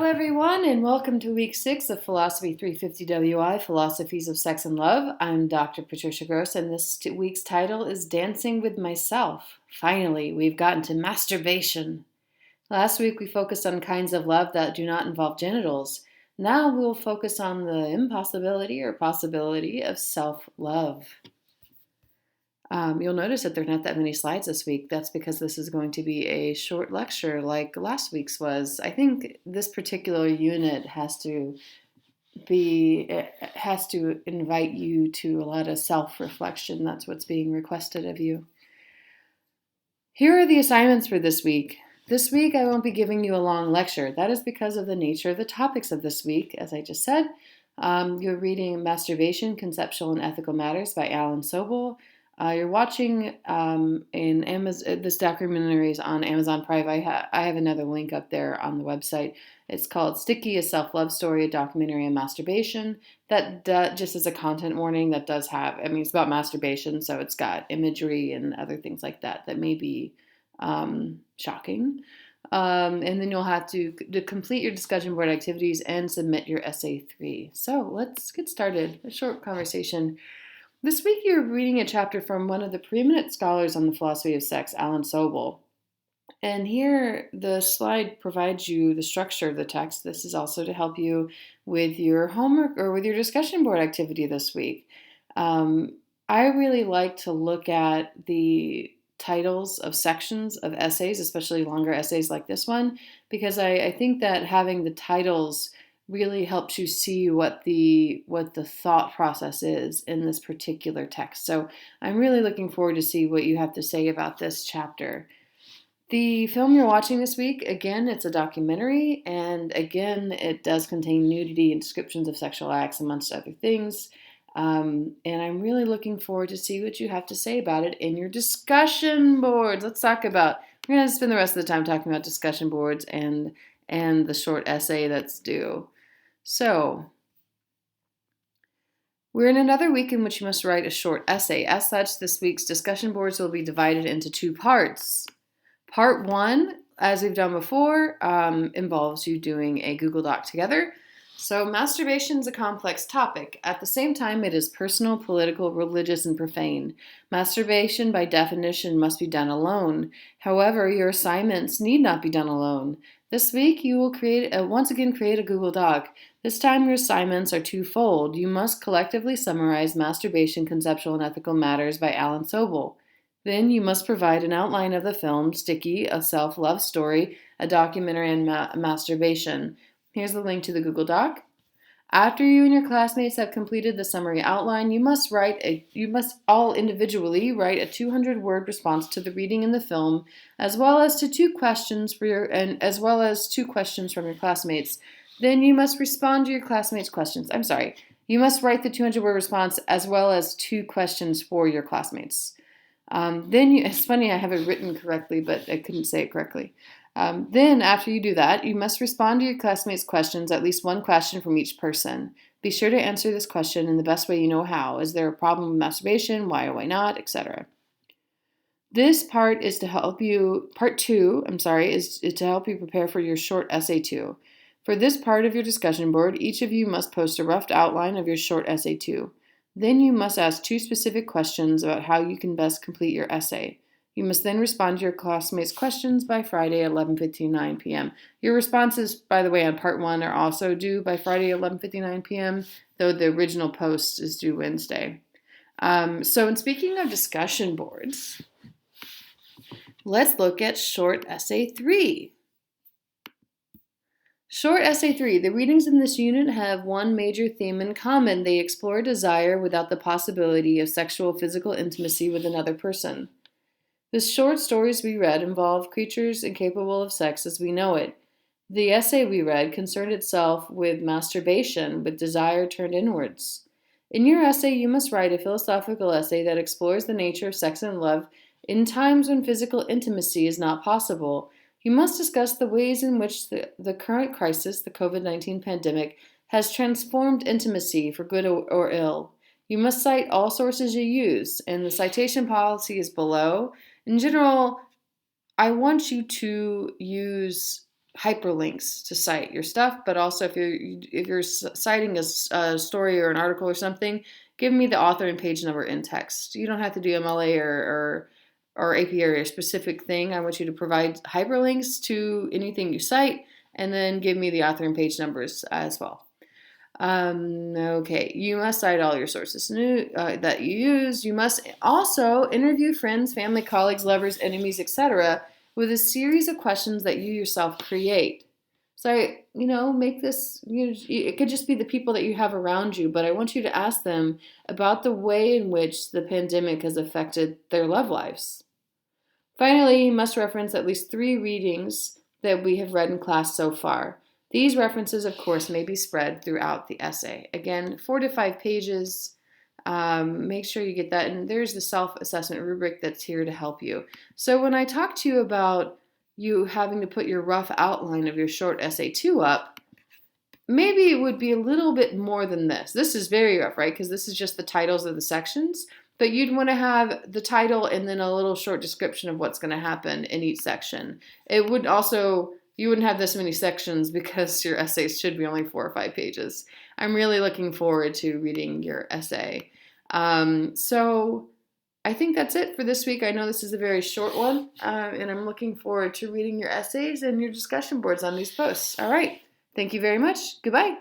everyone, and welcome to week 6 of Philosophy 350WI, Philosophies of Sex and Love. I'm Dr. Patricia Gross, and this week's title is Dancing with Myself. Finally, we've gotten to masturbation. Last week, we focused on kinds of love that do not involve genitals. Now we'll focus on the impossibility or possibility of self-love. You'll notice that there are not that many slides this week. That's because this is going to be a short lecture like last week's was. I think this particular unit has to invite you to a lot of self-reflection. That's what's being requested of you. Here are the assignments for this week. This week I won't be giving you a long lecture. That is because of the nature of the topics of this week, as I just said. You're reading Masturbation, Conceptual and Ethical Matters by Alan Sobel. You're watching in Amazon. This documentary is on Amazon Prime. I have another link up there on the website. It's called Sticky: A Self-Love Story, a documentary on masturbation. That just as a content warning, that does have. I mean, it's about masturbation, so it's got imagery and other things like that may be shocking. And then you'll have to complete your discussion board activities and submit your essay 3. So let's get started. A short conversation. This week you're reading a chapter from one of the preeminent scholars on the philosophy of sex, Alan Sobel. And here the slide provides you the structure of the text. This is also to help you with your homework or with your discussion board activity this week. I really like to look at the titles of sections of essays, especially longer essays like this one, because I think that having the titles really helps you see what the thought process is in this particular text. So I'm really looking forward to see what you have to say about this chapter. The film you're watching this week, again, it's a documentary, and again, it does contain nudity and descriptions of sexual acts, amongst other things. And I'm really looking forward to see what you have to say about it in your discussion boards. We're going to spend the rest of the time talking about discussion boards and the short essay that's due. So, we're in another week in which you must write a short essay. As such, this week's discussion boards will be divided into 2 parts. Part 1, as we've done before, involves you doing a Google Doc together. So, masturbation is a complex topic. At the same time, it is personal, political, religious, and profane. Masturbation, by definition, must be done alone. However, your assignments need not be done alone. This week, you will once again create a Google Doc. This time, your assignments are twofold. You must collectively summarize Masturbation, Conceptual and Ethical Matters by Alan Sobel. Then you must provide an outline of the film, Sticky: A Self-Love Story, a documentary on masturbation. Here's the link to the Google Doc. After you and your classmates have completed the summary outline, you must all individually write a 200-word response to the reading in the film, as well as 2 questions from your classmates. Then you must respond to your classmates' questions. You must write the 200-word response as well as 2 questions for your classmates. It's funny, I have it written correctly, but I couldn't say it correctly. Then, after you do that, you must respond to your classmates' questions, at least 1 question from each person. Be sure to answer this question in the best way you know how. Is there a problem with masturbation? Why or why not? Etc. This part is to help you, part 2, is to help you prepare for your short essay 2. For this part of your discussion board, each of you must post a rough outline of your short essay 2. Then you must ask 2 specific questions about how you can best complete your essay. You must then respond to your classmates' questions by Friday at 11:59 p.m. Your responses, by the way, on part 1 are also due by Friday at 11:59 p.m., though the original post is due Wednesday. So in speaking of discussion boards, let's look at short essay 3. Short essay 3. The readings in this unit have one major theme in common. They explore desire without the possibility of sexual physical intimacy with another person. The short stories we read involve creatures incapable of sex as we know it. The essay we read concerned itself with masturbation, with desire turned inwards. In your essay, you must write a philosophical essay that explores the nature of sex and love in times when physical intimacy is not possible. You must discuss the ways in which the current crisis, the COVID-19 pandemic, has transformed intimacy for good or ill. You must cite all sources you use, and the citation policy is below. In general, I want you to use hyperlinks to cite your stuff, but also if you're citing a story or an article or something, give me the author and page number in text. You don't have to do MLA or APA or a specific thing. I want you to provide hyperlinks to anything you cite, and then give me the author and page numbers as well. Okay, you must cite all your sources that you use. You must also interview friends, family, colleagues, lovers, enemies, etc., with a series of questions that you yourself create. So, make this, it could just be the people that you have around you, but I want you to ask them about the way in which the pandemic has affected their love lives. Finally, you must reference at least 3 readings that we have read in class so far. These references, of course, may be spread throughout the essay. Again, 4 to 5 pages. Make sure you get that. And there's the self-assessment rubric that's here to help you. So when I talk to you about you having to put your rough outline of your short essay 2 up, maybe it would be a little bit more than this. This is very rough, right? Because this is just the titles of the sections. But you'd want to have the title and then a little short description of what's going to happen in each section. It would also... You wouldn't have this many sections because your essays should be only 4 or 5 pages. I'm really looking forward to reading your essay. So I think that's it for this week. I know this is a very short one, and I'm looking forward to reading your essays and your discussion boards on these posts. All right. Thank you very much. Goodbye.